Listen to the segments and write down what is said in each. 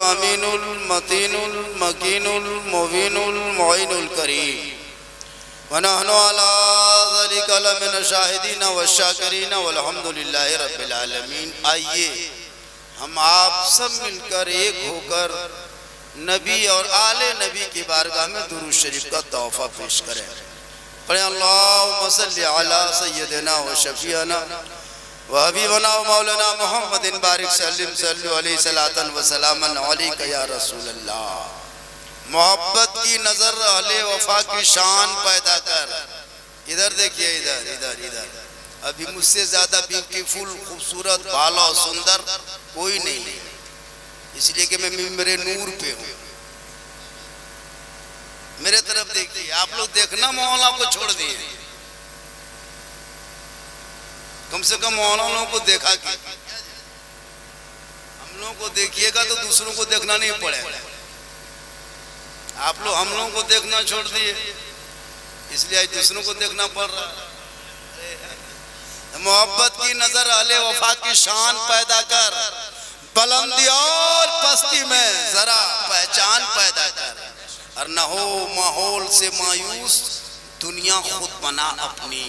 अमीनुल मतीनुल मकीनुल मुबीनुल मुईनुल करीम व नहनु अला ज़ालिका लमिन शाहिदीन व शाकिरीन वल्हम्दुलिल्लाहि रब्बिल आलमीन। आइए हम आप सब मिलकर एक होकर नबी और आले नबी की बारगाह में दुरूद शरीफ का तोहफा पेश करें। पढ़ें अल्लाहुम्मा सल्लि अला सय्यदिना व शफीअना व हबीबना व मौलाना मुहम्मदिन बारिक सल्लिम सल्लु अलैहि सलातन व सलामन अलैका या रसूल अल्लाह। मोहब्बत की नजर अहले वफा की शान पैदा कर। इधर देखिए, इधर इधर इधर अभी मुझसे ज्यादा ब्यूटीफुल खूबसूरत भाला सुंदर कोई नहीं है, इसलिए कि मैं मेरे नूर पे हूँ। मेरे तरफ देखिए, आप लोग देखना मोहल्ला को छोड़ दिए, कम से कम मोहल्लों को देखा कि हम लोगों को देखिएगा तो दूसरों को देखना नहीं पड़ेगा। आप लोग हम लोगों को देखना छोड़ दिए, इसलिए आज दूसरों को देखना पड़ रहा है। मोहब्बत की नजर अहले वफा की शान पैदा कर, बुलंदी और पस्ती में जरा पहचान पैदा कर, और न हो माहौल से मायूस दुनिया खुद बना अपनी।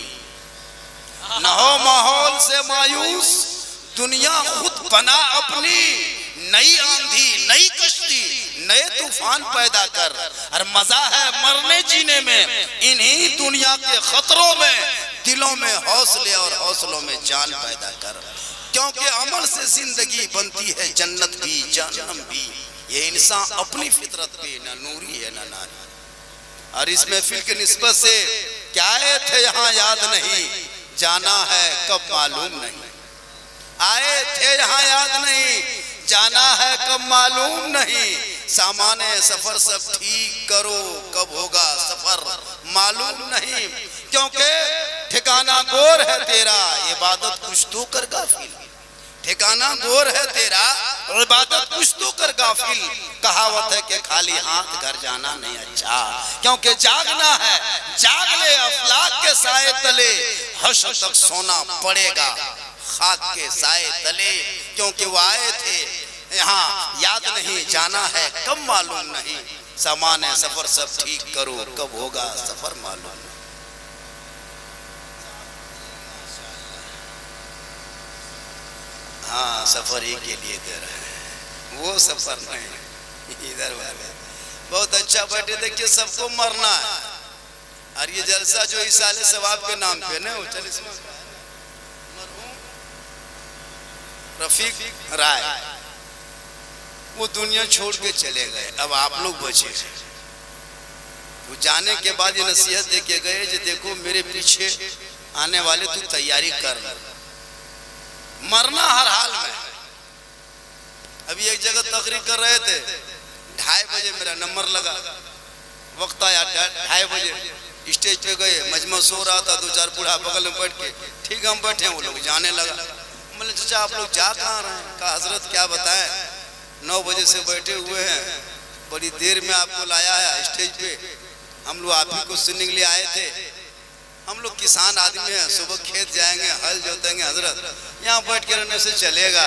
न हो माहौल से मायूस दुनिया खुद बना अपनी। नई आंधी नई कश्ती नए तूफान पैदा कर, और मजा है मरने जीने में, इन्हीं दुनिया के खतरों में दिलों में हौसले और हौसलों में जान पैदा कर। क्योंकि अमल से जिंदगी बनती है जन्नत भी जहन्नम भी। ये इंसान अपनी फितरत पे न नूरी है न नारी। और इस महफिल की निस्बत से क्या आए थे यहाँ याद नहीं, जाना है कब मालूम नहीं। आए थे यहाँ याद नहीं, जाना है कब मालूम नहीं। सामाने सफर सब ठीक करो, कब होगा सफर मालूम नहीं। क्योंकि ठिकाना गोर है तेरा, इबादत कुछ तो कर गाफिल। ठिकाना गोर है तेरा, इबादत कुछ तो कर गाफिल। कहावत है कि खाली हाथ घर जाना नहीं अच्छा। क्योंकि जागना है, जाग ले अफलाक के साए तले, हश्र तक सोना पड़ेगा खाक के साए तले। क्योंकि वो आए थे यहाँ याद नहीं, जाना है कब मालूम नहीं। सामान है सफर सब ठीक करो, कब होगा सफर मालूम नहीं। हाँ, सफर ही के लिए दे रहे हैं, वो सफर नहीं। इधर वाले बहुत अच्छा बैठे, देखिए सबको मरना है। और ये जलसा जो इस साले सवाब के नाम पे ना, रफीक राय वो दुनिया छोड़ के चले गए, अब आप लोग बचे। वो जाने के बाद ये नसीहत दे के गए कि देखो मेरे पीछे आने वाले तू तैयारी कर, मरना हर हाल में। अभी एक जगह तकरीर कर रहे थे, 2:30 बजे मेरा नंबर लगा, वक्त आया 2:30 बजे स्टेज पे गए, मजमा सो रहा था, 2-4 बूढ़ा बगल में बैठ के, ठीक हम बैठे, वो लोग जाने लगा। मैंने सोचा आप लोग जा कहाँ रहे हैं? कहा हजरत क्या बताएं, 9 बजे से बैठे हुए हैं, बड़ी देर में आपको लाया है स्टेज पे। हम लोग आप ही को सुनने के लिए आए थे। हम लोग किसान आदमी हैं, सुबह खेत जाएंगे, हल जोतेंगे, हजरत यहाँ बैठ के रहने से चलेगा।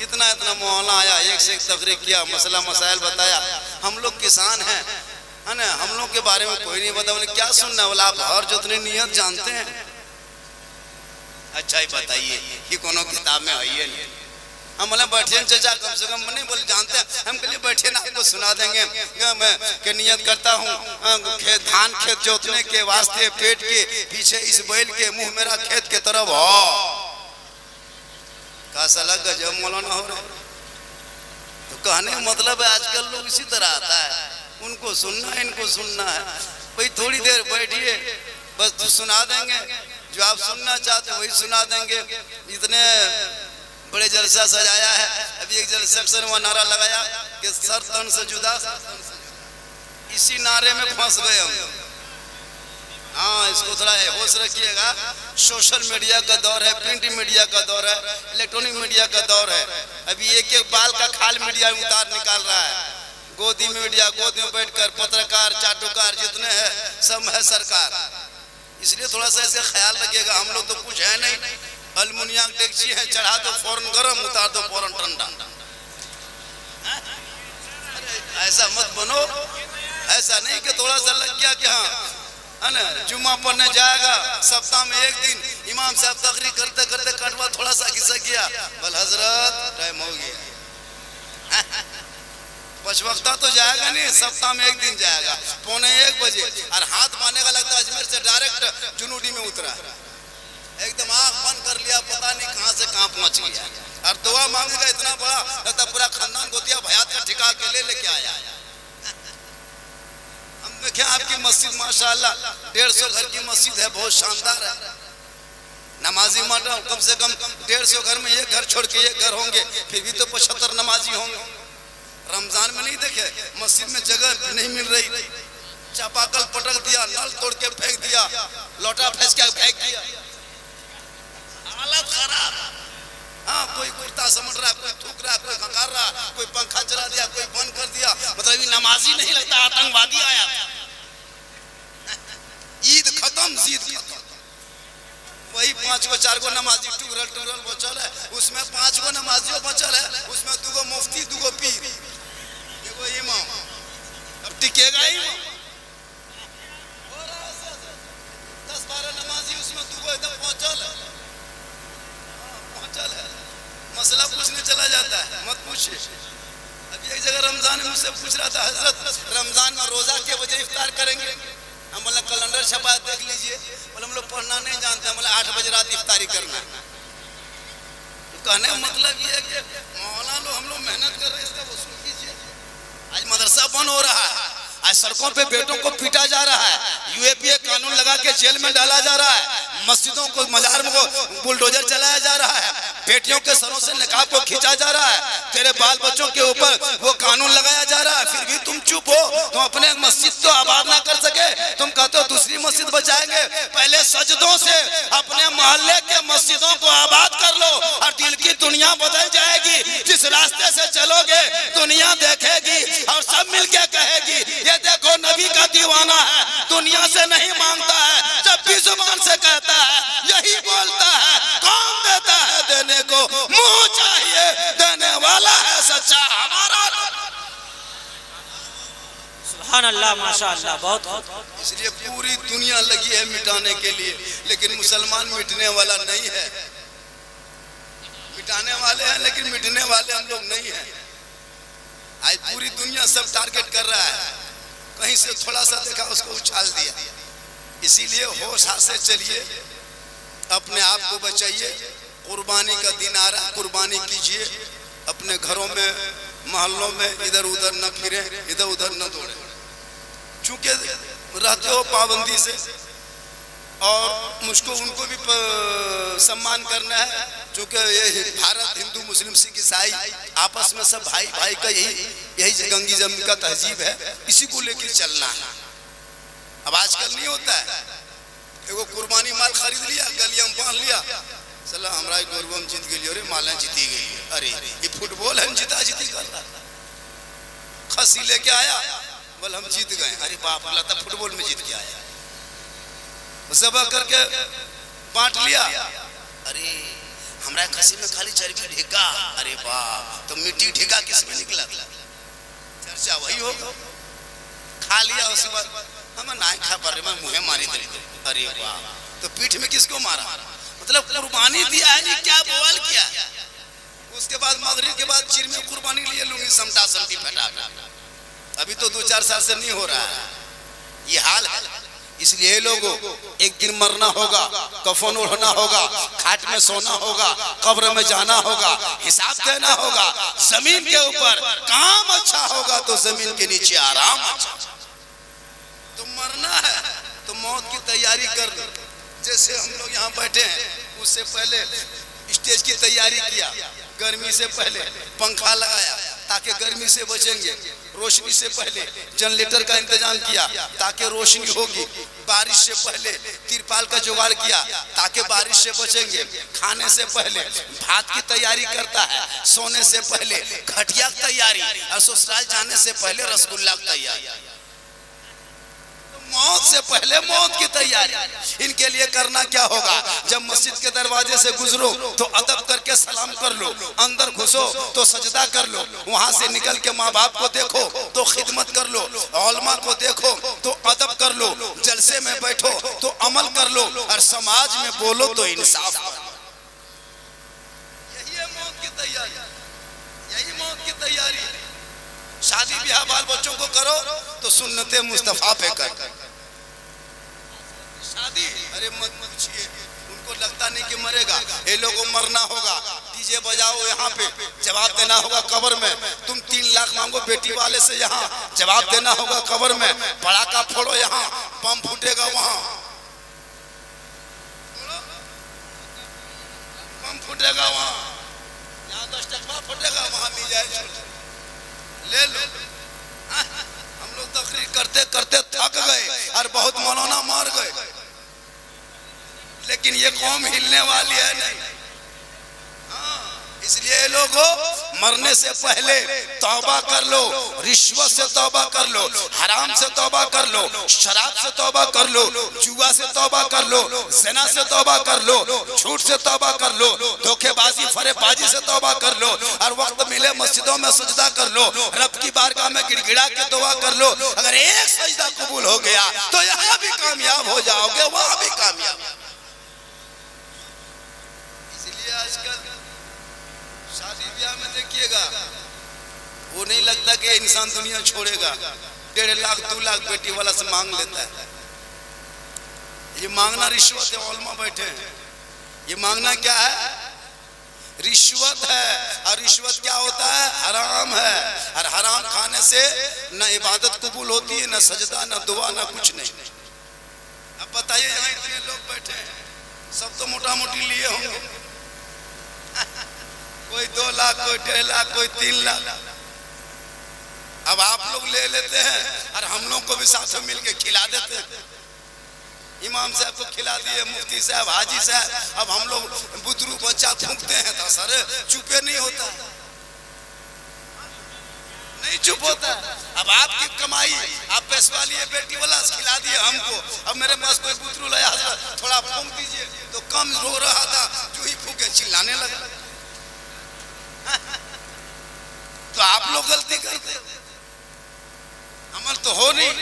इतना इतना मोहल्ला आया, एक से एक तकरीर किया, मसला मसाइल बताया। हम लोग किसान हैं, है ना, हम लोग के बारे में कोई नहीं बता। बोले क्या सुनना? बोला आप हर जोतने नियत जानते हैं? अच्छा ही बताइए कि कोनो किताब में है नहीं। हम बोले बैठे चाचा, कम से कम नहीं बोले जानते हैं। हम कहलिए बैठे ना, आपको सुना देंगे। मैं के नियत करता हूँ खेत धान खेत जोतने के वास्ते, पेट के पीछे इस बैल के मुंह मेरा खेत के तरफ हो। का साला गजब मौलाना हो रहे। तो कहने का मतलब है आजकल लोग इसी तरह आता है, उनको सुनना है इनको सुनना है। भाई थोड़ी देर बैठिए, बस तो सुना देंगे जो आप सुनना चाहते वही सुना देंगे। इतने बड़े जलसा सजाया है, अभी एक जलसा से वहाँ नारा लगाया कि सर तन से जुदा, इसी नारे में फंस गए हम। हाँ, इसको थोड़ा होश रखिएगा। सोशल मीडिया का दौर है, प्रिंट मीडिया का दौर है, इलेक्ट्रॉनिक मीडिया का दौर है। अभी एक एक बाल का खाल मीडिया उतार निकाल रहा है। गोदी मीडिया, गोदी में बैठकर पत्रकार चाटुकार जितने हैं सब है सरकार। इसलिए थोड़ा सा ऐसे ख्याल रखिएगा। हम लोग तो कुछ है नहीं, अलमुनियम डेक्ची है, चढ़ा दो फौरन गरम, उतार दो फौरन ठंडा। ऐसा मत बनो। ऐसा नहीं कि थोड़ा सा लग गया कि हाँ है ना जुम्मा पढ़ने जाएगा, सप्ताह में एक दिन इमाम साहब तकरीर करते करते कटवा थोड़ा सा खिसक गया, बोल हजरत टाइम हो गया। पांच वक्ता तो जाएगा नहीं, सप्ताह में एक दिन जाएगा 1:45 बजे, और हाथ बांधने का लगता है अजमेर से डायरेक्ट जुनूडी में उतरा, एकदम आंख बंद कर लिया, पता नहीं कहां से कहां पहुंच गया। और दुआ मांगेगा इतना बड़ा लगता पूरा खानदान गोतिया भयात का ठिका के लेके आया। हम देखें आपकी मस्जिद माशाल्लाह 150 घर की मस्जिद है, बहुत शानदार है। नमाजी माटा कम से कम 150 घर में एक घर छोड़ के एक घर होंगे, फिर भी तो 75 नमाजी होंगे। रमजान में नहीं देखे मस्जिद में जगह नहीं मिल रही, चापाकल पटक दिया, नल तोड़ के फेंक दिया, लोटा फेंक के फेंक दिया, हालत खराब। हाँ कोई कुर्ता समझ रहा, कोई थूक रहा, कोई खकार रहा, कोई पंखा चला दिया, कोई बंद कर दिया, मतलब ये नमाजी नहीं लगता आतंकवादी आया। ईद खत्म, जीद खत्म। वही 5 को 4 को नमाजी टूरल टूरल बचल है, उसमें 5 को नमाजियों बचल है, उसमें 2 को मुफ्ती 2 को पीर 1 को इमाम। अब टिकेगा इमाम 10-12 नमाजी, उसमें 2 को एकदम पहुंचल है, पहुंचल है, मसला पूछने चला जाता है, मत पूछिए। अभी एक जगह रमजान में मुझसे पूछ रहा था, हजरत रमजान में रोजा के बजे इफ्तार करेंगे? हम बोला कैलेंडर छपा देख लीजिए। बोले हम लोग पढ़ना नहीं जानते, हम बोले 8 बजे रात इफ्तारी करना है। तो कहने का मतलब ये है कि मौला लोग हम लोग मेहनत कर रहे हैं, इसका वसूल कीजिए। आज मदरसा बंद हो रहा है, आज सड़कों पे बेटों को पीटा जा रहा है, यूएपीए कानून लगा के जेल में डाला जा रहा है, मस्जिदों को मजार में बुलडोजर चलाया जा रहा है, बेटियों के सरों से निकाब को खींचा जा रहा है, तेरे बाल बच्चों के ऊपर वो कानून लगाया जा रहा है, फिर भी तुम चुप हो। तुम अपने मस्जिद तो आबाद ना कर सके, तुम कहते हो दूसरी मस्जिद बचाएंगे। पहले सजदों से अपने मोहल्ले के मस्जिदों को आबाद कर लो और दिल की दुनिया बदल जाएगी। जिस रास्ते से चलोगे दुनिया देखेगी और सब मिलके कहेगी ये देखो नबी का दीवाना है, दुनिया से नहीं मांगता है, जब भी जुबान से कहता है यही बोलता है, कौन देता है देने को, मुंह चाहिए देने वाला है सच्चा हमारा। सुभान अल्लाह, माशाअल्लाह, बहुत। इसलिए पूरी दुनिया लगी है मिटाने के लिए, लेकिन मुसलमान मिटने वाला नहीं है। मिटाने वाले हैं लेकिन मिटने वाले हम लोग नहीं है। आज पूरी दुनिया सब टारगेट कर रहा है, कहीं से थोड़ा सा देखा उसको उछाल दिया। इसीलिए होश हाथ से चलिए, अपने आप को बचाइए। कुर्बानी का दिन आ रहा है, कुर्बानी कीजिए। अपने घरों में मोहल्लों में इधर उधर न फिरे, इधर उधर न दौड़े। चूंकि रहते हो पाबंदी से, और मुझको उनको भी सम्मान करना है, चूंकि ये भारत हिंदू मुस्लिम सिख ईसाई आपस में सब भाई भाई का यही गंगी जमीन का तहजीब है, इसी को लेकर चलना है। अब आजकल नहीं होता है, एगो कुर्बानी माल खरीद लिया, गलिया में बांध लिया, चला हमारा गोरबम जीत गई, अरे माला जीती गई, अरे ये फुटबॉल है, जीता जीती कर रहा, खसी लेके आया, बोल हम जीत गए, अरे बाप रे तो फुटबॉल में जीत के आया, सबा करके बांट लिया, अरे हमारा खसी में खाली चर्बी ढेका, अरे बाप तो मिट्टी ढेका किसमें निकला, चर्चा वही हो, खा लिया, उसके बाद हमें ना खा पा रहे, मुँह मारी दे, अरे बाप तो पीठ में किसको मारा, मतलब कुर्बानी दिया है नहीं, क्या बवाल किया। उसके बाद मगरिब के बाद चिर में कुर्बानी लिए लूंगी, समटा समटी फटा, अभी तो 2-4 साल से नहीं हो रहा है, ये हाल है। इसलिए लोगों एक दिन मरना होगा, कफन ओढ़ना होगा, खाट में सोना होगा, कब्र में जाना होगा, हिसाब देना होगा। जमीन के ऊपर काम अच्छा होगा तो जमीन के नीचे आराम अच्छा। तो मरना है तो मौत की तैयारी कर लो। जैसे हम लोग यहाँ बैठे हैं, उससे पहले स्टेज की तैयारी किया, गर्मी से पहले पंखा लगाया ताकि गर्मी से बचेंगे, रोशनी से पहले जनरेटर का इंतजाम किया ताकि रोशनी होगी, बारिश से पहले तिरपाल का जुगाड़ किया ताकि बारिश से बचेंगे, खाने से पहले भात की तैयारी करता है, सोने से पहले खटिया की तैयारी, और ससुराल जाने से पहले रसगुल्ला की तैयारी। मौत से पहले मौत की तैयारी। इनके लिए करना क्या होगा? जब मस्जिद के दरवाजे से गुजरो तो अदब करके सलाम कर लो, अंदर घुसो तो सजदा कर लो, वहां से निकल के माँ बाप को देखो तो खिदमत कर लो, उलमा को देखो तो अदब कर लो, जलसे में बैठो तो अमल कर लो, और समाज में बोलो तो इंसाफ करो। यही है मौत की तैयारी, यही मौत की तैयारी। शादी ब्याह बाल बच्चों को करो तो सुन्नते मुस्तफा पे कर। शादी अरे मत पूछिए, उनको लगता नहीं कि मरेगा, ये लोगों को मरना होगा। डीजे बजाओ यहाँ पे, जवाब देना होगा कब्र में। तुम 3 लाख मांगो बेटी वाले से, यहाँ जवाब देना होगा कब्र में। पटाखा फोड़ो यहाँ, बम फूटेगा वहाँ, बम फूटेगा वहाँ, यहाँ 10 टकवा फूटेगा वहाँ, मिजाइल ले लो। हम लोग तकरीर करते करते थक गए और बहुत मौलाना मार गए, लेकिन ये कौम हिलने वाली है नहीं। इसलिए लोगों मरने से पहले तौबा कर लो, रिश्वत से तौबा कर लो, हराम से तौबा कर लो, शराब से तौबा कर लो, जुआ से तौबा कर लो, ज़िना से तौबा कर लो, झूठ से तौबा कर लो, धोखेबाजी फरेबाजी से तौबा कर लो, और वक्त मिले मस्जिदों में सजदा कर लो, रब की बारगाह में गिड़गिड़ा के दुआ कर लो। अगर एक सजदा कबूल हो गया तो यहाँ भी कामयाब हो जाओगे, वहां भी कामयाब। इसलिए आजकल शादी ब्याह में देखिएगा, वो नहीं लगता कि इंसान दुनिया छोड़ेगा। 1.5 लाख 2 लाख बेटी वाला से मांग लेता है। ये मांगना रिश्वत है। उलमा बैठे हैं, ये मांगना क्या है? रिश्वत है। और रिश्वत क्या होता है? हराम है। और हराम खाने से न इबादत कबूल होती है, न सजदा, न दुआ, न कुछ नहीं। अब बताइए, यहाँ इतने लोग बैठे हैं, सब तो मोटा मोटी लिए होंगे, कोई 2 लाख, कोई 1.5 लाख, कोई 3 लाख। अब आप लोग ले लेते हैं और हम लोग को भी साथ में मिलके खिला देते हैं। इमाम साहब को खिला दिए, मुफ्ती साहब, हाजी साहब। अब हम लोग बुतरू बच्चा फूंकते हैं तो सर चुपे नहीं होता, नहीं चुप होता। अब आपकी कमाई, आप पैसे वाली है, बेटी वाला खिला दिए हमको। अब मेरे पास कोई बुतरू लाया, थोड़ा फूंक दीजिए, तो कम रो रहा था, जो ही फूके चिल्लाने लगा। तो आप लोग गलती करते, अमल तो हो नहीं।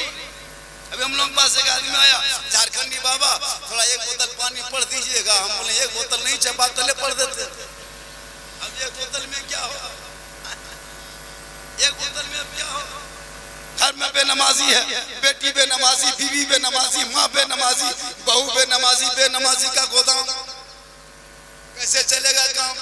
अभी हम लोग पास एक आदमी आया, झारखंडी, बाबा थोड़ा 1 बोतल पानी पढ़ दीजिएगा। हम बोले 1 बोतल नहीं, चपा तले पढ़ देते। अब 1 बोतल में क्या हो? 1 बोतल में अब क्या हो? घर में बेनमाजी है, बेटी बेनमाजी, बीवी बेनमाजी, माँ बेनमाजी, बहू बेनमाजी, बेनमाजी का गोदाम कैसे चलेगा काम?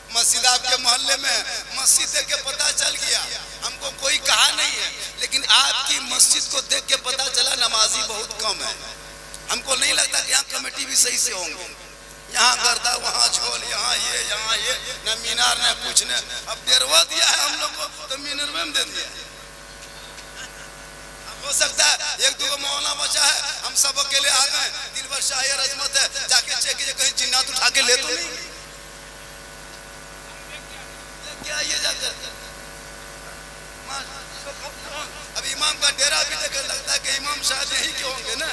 मस्जिद आपके मोहल्ले में मस्जिद देख के पता चल गया, हमको कोई कहा नहीं है, लेकिन आपकी मस्जिद को देख के पता चला नमाजी बहुत कम है। हमको नहीं लगता कि यहाँ कमेटी भी सही से होंगे। यहाँ गर्दा, वहाँ झोल, यहाँ ये, न मीनार न कुछ न। अब डेरवा दिया है हम लोग को तो मीनार में दे दिया। हो सकता है 1-2 मौलाना बचा है, हम सब अकेले आ गए, दिलबर शाह रजमत है, जाके चेक कीजिए कहीं जिन्नात उठा के ले तो नहीं क्या ये जाकर। अब इमाम का डेरा भी देखकर लगता है कि इमाम शायद यही के होंगे ना।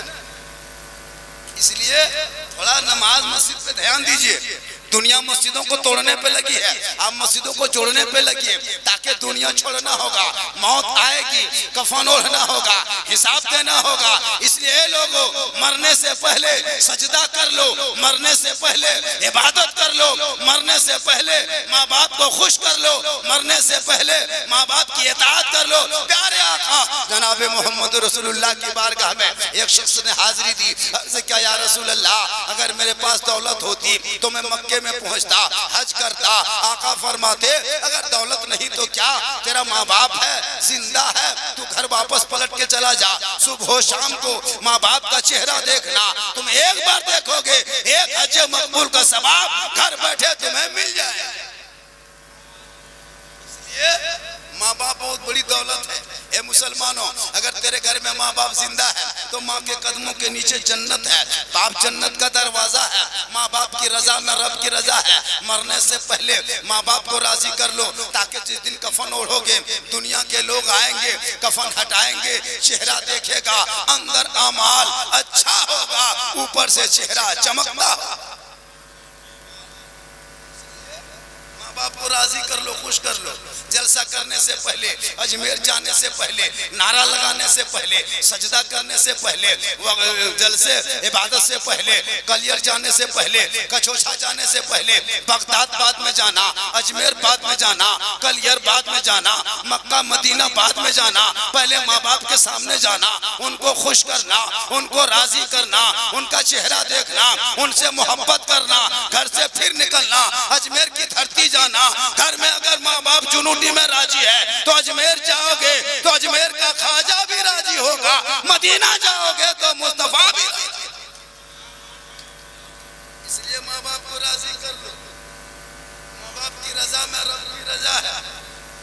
इसलिए थोड़ा नमाज मस्जिद पे ध्यान दीजिए। दुनिया मस्जिदों को तोड़ने पे लगी है, आप मस्जिदों को जोड़ने पे लगी, ताकि दुनिया छोड़ना होगा, मौत आएगी, कफन ओढ़ना होगा, हिसाब देना होगा। इसलिए लोगों, मरने से पहले सजदा कर लो, मरने से पहले इबादत कर लो, मरने से पहले माँ बाप को खुश कर लो, मरने से पहले माँ बाप की इताअत कर लो। प्यारे आका जनाब मोहम्मद रसूलुल्लाह की बारगाह में एक शख्स ने हाजिरी दी। अर्ज़ किया, या रसूल अल्लाह, अगर मेरे पास दौलत होती तो मैं मक्के में पहुंचता, हज करता। आका फरमाते, अगर दौलत नहीं तो क्या, तेरा माँ बाप है, जिंदा है, तू घर वापस पलट के चला जा। सुबह शाम को माँ बाप का चेहरा देखना, तुम एक बार देखोगे, एक हज मकबूल का सवाब घर बैठे तुम्हें मिल जाए। इसलिए माँ बाप बहुत बड़ी दौलत है। ए मुसलमानों, अगर तेरे घर में माँ बाप जिंदा है तो माँ के कदमों के नीचे जन्नत है, बाप जन्नत का दरवाजा है। माँ बाप की रजा में रब की रजा है। मरने से पहले माँ बाप को राजी कर लो, ताकि जिस दिन कफन ओढ़ोगे दुनिया के लोग आएंगे, कफन हटाएंगे, चेहरा देखेगा, अंदर अमाल अच्छा होगा, ऊपर से चेहरा चमकता होगा। माँ बाप को राजी कर लो, खुश कर लो। जलसा करने से पहले, अजमेर जाने से पहले, नारा लगाने से पहले, सजदा करने से पहले, जलसे इबादत से पहले, कलियर जाने से पहले, कचोछा जाने से पहले, बगदाद बाद में जाना, अजमेर बाद में जाना, कलियर बाद में जाना, मक्का मदीना बाद में जाना, पहले माँ बाप के सामने जाना, उनको खुश करना, उनको राजी करना, उनका चेहरा देखना, उनसे मोहब्बत करना, घर से फिर निकलना, अजमेर की धरती जाना। घर में अगर माँ बाप जुनूनी में राजी है तो अजमेर जाओगे तो अजमेर का ख्वाजा भी राजी होगा, मदीना जाओगे तो मुस्तफा भी राजी। इसलिए माँ बाप को राजी कर लो। माँ बाप की रजा में रब की रजा है।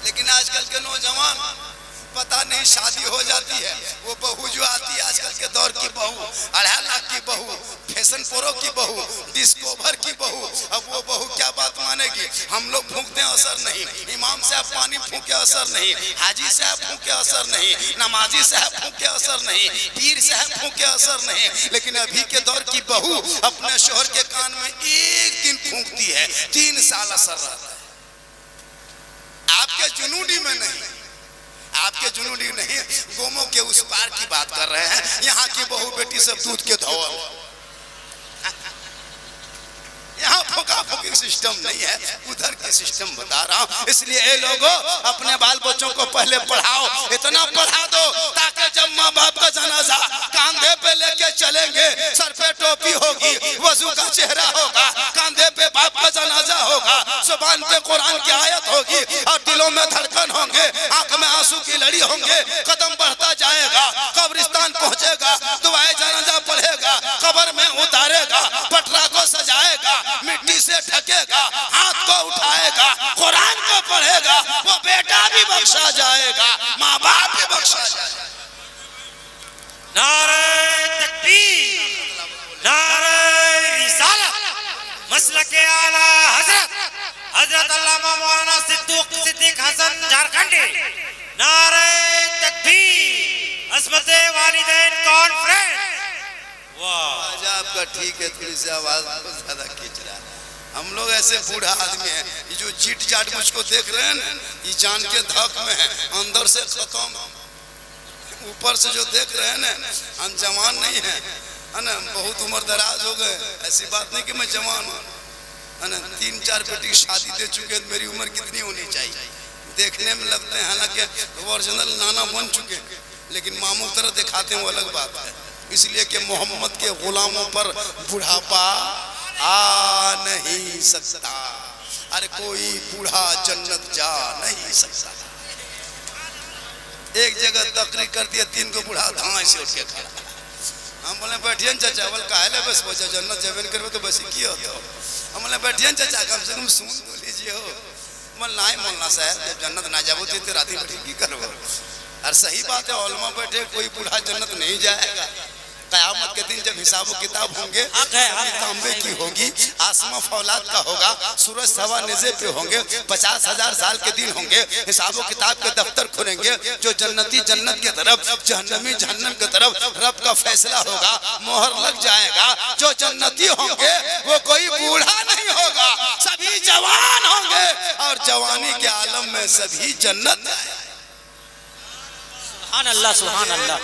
लेकिन आजकल के नौजवान पता नहीं, शादी हो जाती है, वो बहू जो आती है आजकल के दौर की बहू, 2.5 लाख की बहू, फैशन प्रो की बहू, डिस्कवर की बहू, अब वो बहू क्या बात मानेगी। हम लोग फूंकते असर नहीं, इमाम साहब पानी फूंके असर नहीं, हाजी साहब फूंके असर नहीं, नमाजी साहब फूंके असर नहीं, पीर साहब फूंके असर नहीं। लेकिन अभी के दौर की बहू अपने शोहर के कान में एक दिन फूंकती है, 3 साल असर रहता है। आपके जुनूनी में नहीं, आपके जुनूनी नहीं, गोमों के उस पार की बात कर रहे हैं। यहाँ की बहू बेटी सब दूध के धोवल, यहाँ फूका फूकी सिस्टम नहीं है, उधर के सिस्टम बता रहा हूँ। इसलिए ये लोगों अपने बाल बच्चों को पहले पढ़ाओ, इतना पढ़ा दो ताकि जब माँ बाप का जनाजा कांधे पे लेके चलेंगे, सर पे टोपी होगी, वजू का चेहरा होगा, कांधे पे बाप का जनाजा होगा, जुबान पे कुरान की आयत होगी और दिलों में धड़कन होंगे, आंख में आंसू की लड़ी होंगे, कदम बढ़ता जाएगा, कब्रिस्तान पहुंचेगा, दुआए जनाजा पढ़ेगा, कब्र में उतारेगा, पटरा को सजाएगा, मिट्टी से ढकेगा, हाथ को उठाएगा, कुरान को पढ़ेगा, वो बेटा भी बख्शा जाएगा, माँ बाप भी बख्शा जाएगा। नारे तकबीर, नारे रिसालत, मसलके आला हजरत हजरत अल्लामा मौलाना सिद्दीक हसन झारखंडी। नारे तकबीर, अस्मते वालिदैन कॉन्फ्रेंस। वाह, आपका ठीक है, थोड़ी सी आवाज बहुत ज्यादा खींच रहा है। हम लोग ऐसे बूढ़ा आदमी है, ये जो चीट चाट मुझको देख रहे हैं ना, ये जान के धक में है, अंदर से खत्म, ऊपर से जो देख रहे हैं ना, हम जवान नहीं है ना, बहुत उम्र दराज हो गए। ऐसी बात नहीं कि मैं जवान हूँ, है ना, 3-4 बेटी की शादी दे चुके हैं, मेरी उम्र कितनी होनी चाहिए। देखने में लगते हैं हालांकि ओरिजिनल नाना बन चुके हैं, लेकिन मामू की तरह दिखाते हैं, वो अलग बात है। इसलिए कि मोहम्मद के गुलामों पर बुढ़ापा आ नहीं सकता। अरे कोई बूढ़ा जन्नत जा नहीं सकता। एक जगह तकरीर कर दिया, 3 को बूढ़ा धाए से उठ के खड़ा। हम बोले बैठिए चाचा, बोल काहे बस बचा जन्नत जब करबे तो बस की होता। हम बोले बैठिए चाचा, कम से कम सुन तो लीजिए हो। बोल नहीं मौलाना साहब, जब जन्नत ना जाबो तो रात में की करबो। और सही बात है, उलमा बैठे, कोई बूढ़ा जन्नत नहीं जाएगा। क़यामत के दिन जब हिसाब किताब होंगे, तांबे की होगी, आसमां फौलाद का होगा, सूरज सवा निज़े पे होंगे, 50,000 साल के दिन होंगे, हिसाब किताब के दफ्तर खुलेंगे। जो जन्नती जन्नत की तरफ, जहन्नमी जहन्नम की तरफ, रब का फैसला होगा, मोहर लग जाएगा। जो जन्नती होंगे वो कोई बूढ़ा नहीं होगा, सभी जवान होंगे, और जवानी के आलम में सभी जन्नत है। सुभान अल्लाह, सुभान अल्लाह।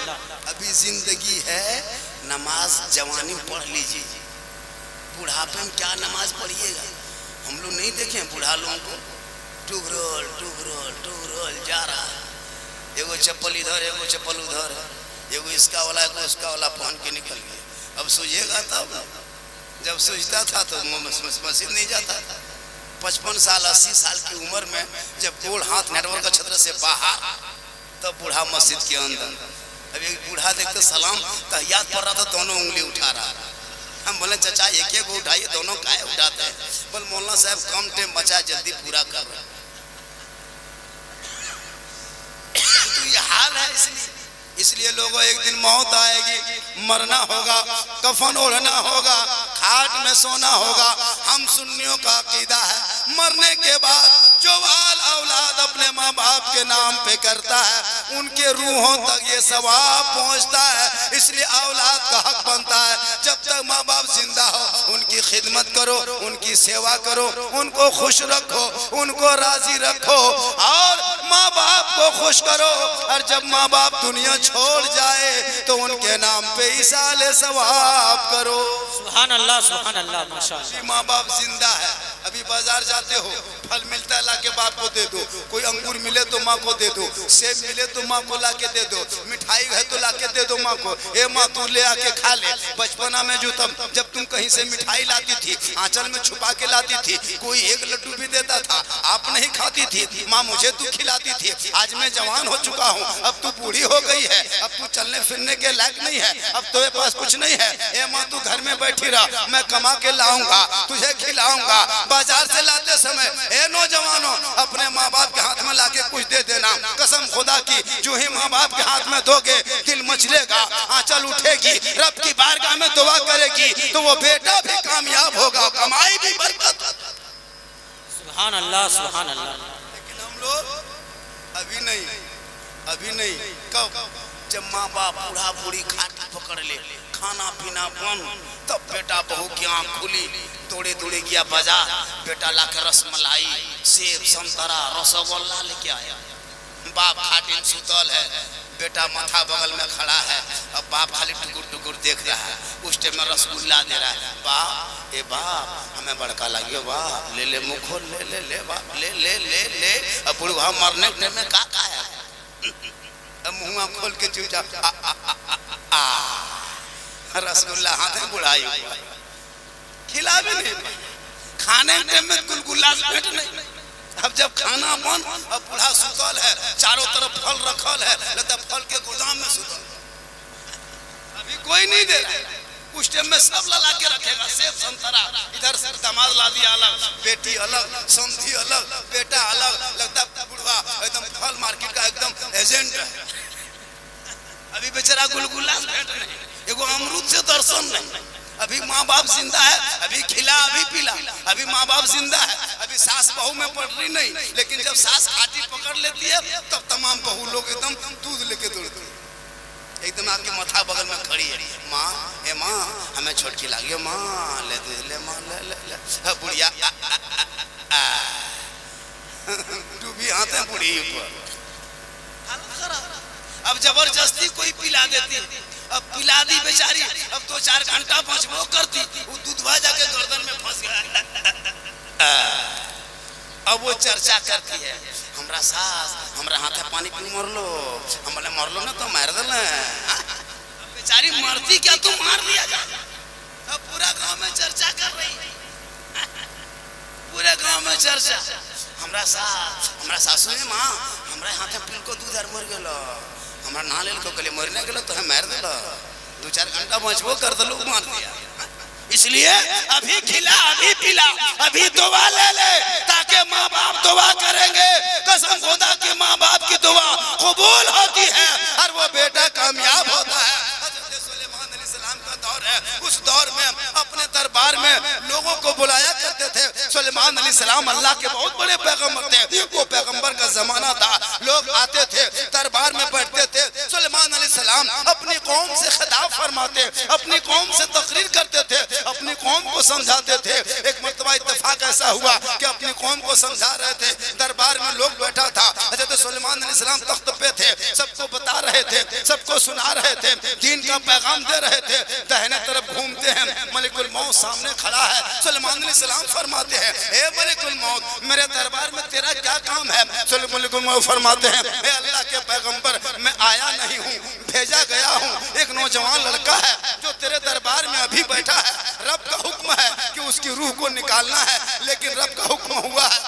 अभी जिंदगी है, नमाज जवानी पढ़ लीजिए, बुढ़ापे में क्या नमाज पढ़िएगा। हम लोग नहीं देखे बूढ़ा लोगों को, टुगरोल टुगरोल टुगरोल जा रहा है, एगो चप्पल इधर, एगो चप्पल उधर, एगो इसका वाला एगो उसका वाला पहन के निकल गए। अब सूझेगा तब, जब सूझता था तो मस्जिद नहीं जाता था। 55 साल 80 साल की उम्र में जब गोड़ हाथ नेटवर्क का छत्र से बाहर, तब बूढ़ा मस्जिद के अंदर। अब एक बूढ़ा देखते सलाम तहियात पढ़ रहा था, दोनों उंगली उठा रहा। हम बोले चाचा एक उठाइए, दोनों काहे उठाते हैं? बोल मौलाना साहब कम टाइम बचा, जल्दी पूरा कर रहे। तो ये हाल है, इसलिए इसलिए लोगों एक दिन मौत आएगी, मरना होगा, कफन ओढ़ना होगा, खाट में सोना होगा। हम सुन्नियों का अकीदा है मरने के बाद जो वाल औलाद अपने माँ बाप के नाम पे करता है उनके रूहों तक ये सवाब पहुँचता है। इसलिए औलाद का हक बनता है जब तक माँ बाप जिंदा हो उनकी खिदमत करो, उनकी सेवा करो, उनको खुश रखो, उनको राजी रखो और माँ बाप को खुश करो। और जब माँ बाप दुनिया छोड़ जाए तो उनके नाम पे इसाले सवाब करो। सुभान अल्लाह माशाअल्लाह। माँ बाप जिंदा है, अभी बाजार जाते हो फल मिलता है लाके बाप को दे दो, कोई अंगूर मिले तो माँ को दे दो, सेब मिले तो माँ को लाके दे दो, मिठाई है तो लाके दे दो माँ को। ए माँ तू ले आके खा ले। बचपना में जो तब जब तुम कहीं से मिठाई लाती थी आंचल में छुपा के लाती थी, कोई एक लड्डू भी देता था, आप नहीं खाती थी, माँ मुझे तू खिलाती थी। आज मैं जवान हो चुका हूँ, अब तू बूढ़ी हो गई है, अब तू चलने फिरने के लायक नहीं है, अब तेरे पास कुछ नहीं है। ए माँ तू घर में बैठी रहा, मैं कमा के लाऊंगा, तुझे खिलाऊंगा। बाजार से लाते समय ए नौजवानों अपने माँ बाप के हाथ में लाके कुछ दे देना। कसम खुदा की जो ही माँ बाप के हाथ में दोगे दिल मचलेगा, आंचल उठेगी, रब की बारगाह में दुआ करेगी तो वो बेटा भी कामयाब होगा, कमाई भी बरकत। सुभान अल्लाह सुभान अल्लाह। लेकिन हम लोग अभी नहीं कब जब माँ बाप बूढ़ा बूढ़ी खाटी पकड़ ले, खाना पीना बंद, तब बेटा बहू की आँख खुली, दौड़े दौड़े गया बाजार, बेटा लाके रसमलाई, सेब, संतरा, रसगुल्ला लेके आया। बाप खाटिन सुतल है, बेटा माथा बगल में खड़ा है, अब बाप खाली टुकुर टुकुर देख रहा है। उस टाइम में रसगुल्ला दे रहा है। बाप ए बाप हमें बड़का लगे, बाप ले ले मुँह खोल, ले ले ले बाप ले ले ले ले। अब बुढ़वा मरने टाइम में का है, अब मुँह खोल के चुपचाप रसगुल्ला हाथ में बुढ़ाई खिला भी नहीं, खाने टाइम में गुलगुल्ला भेंट नहीं। अब जब खाना बन, अब बूढ़ा सुतल है, चारों तरफ फल रखल है, लगता फल के गोदाम में सुतल, अभी कोई नहीं दे रहा। उस टाइम में सब लगा के रखेगा, सेब संतरा, इधर से दामाद लादी अलग, बेटी अलग, समधी अलग, बेटा अलग, लगता बुढ़वा एकदम फल मार्केट का एकदम एजेंट है। अभी बेचारा गुलगुल्ला भेंट नहीं, एगो अमरूद से दर्शन नहीं। अभी माँ बाप जिंदा है, अभी खिला अभी पिला, अभी माँ बाप जिंदा है, अभी सास बहू में पड़ रही नहीं। लेकिन जब सास खाटी पकड़ लेती है तब तमाम बहू लोग एकदम दूध लेके दौड़ती है, एकदम आपके माथा बगल में खड़ी है। माँ हे माँ हमें छोटकी लगी, माँ ले दूध ले, माँ ले ले ले। बुढ़िया डूबी हाथ है बुढ़ी ऊपर। अब जबरदस्ती कोई पिला देती, अब पिला दी बेचारी, अब 2-4 घंटा पहुंचबो करती, वो दूधवा जाके गर्दन में फंस गया। अब वो चर्चा करती है, हमरा सास हमरा हाथे पानी पी मरलो, हमले मरलो ना तो मार दल। बेचारी मरती क्या तू मार दिया जा। अब पूरा गांव में चर्चा कर रही, पूरे गांव में चर्चा, हमरा सासू ने माँ हमरा हाथे पी को दूध आर मर गेलो, हमरा ना लेल को कले मरने गेलो तो हम मार देलो, 2-4 घंटा बचबो कर दलो, मार दिया। इसलिए अभी खिला अभी पिला, अभी दुआ ले ले, ताकि माँ बाप दुआ करेंगे। कसम खुदा की माँ बाप की दुआ कबूल होती है और वो बेटा कामयाब होता है। हज़रत सुलेमान अलैहिस्सलाम का दौर है, उस दौर में अपने दरबार में लोगों को बुलाया करते थे। सुलेमान अलैहिस्सलाम अल्लाह के बहुत बड़े पैगंबर थे, वो पैगंबर का जमाना था, लोग आते थे दरबार में बैठते थे। सुलेमान अलैहिस्सलाम अपनी कौम से खिताब फरमाते, अपनी कौम से तकरीर करते थे, अपनी कौम को समझाते थे। एक मर्तबा इत्तेफाक ऐसा हुआ कि अपनी कौम को समझा रहे थे, दरबार में लोग बैठा था, हज़रत सुलेमान अलैहिस्सलाम तख्त पे थे, सबको बता रहे थे, सबको सुना रहे थे, दीन का पैगाम दे रहे थे। दाहिने तरफ घूमते हैं, मलिकुल मौत सामने खड़ा है। सुलेमान अलैहिस्सलाम फरमाते हैं, ए मलिकुल मौत मेरे दरबार में तेरा क्या काम है? मलिकुल मौत फरमाते हैं, ए अल्लाह के पैगंबर मैं आया नहीं हूँ, भेजा गया हूँ। एक नौजवान लड़का है जो तेरे दरबार में अभी बैठा है, रब का हुक्म है कि उसकी रूह को निकालना है, लेकिन रब का हुक्म हुआ है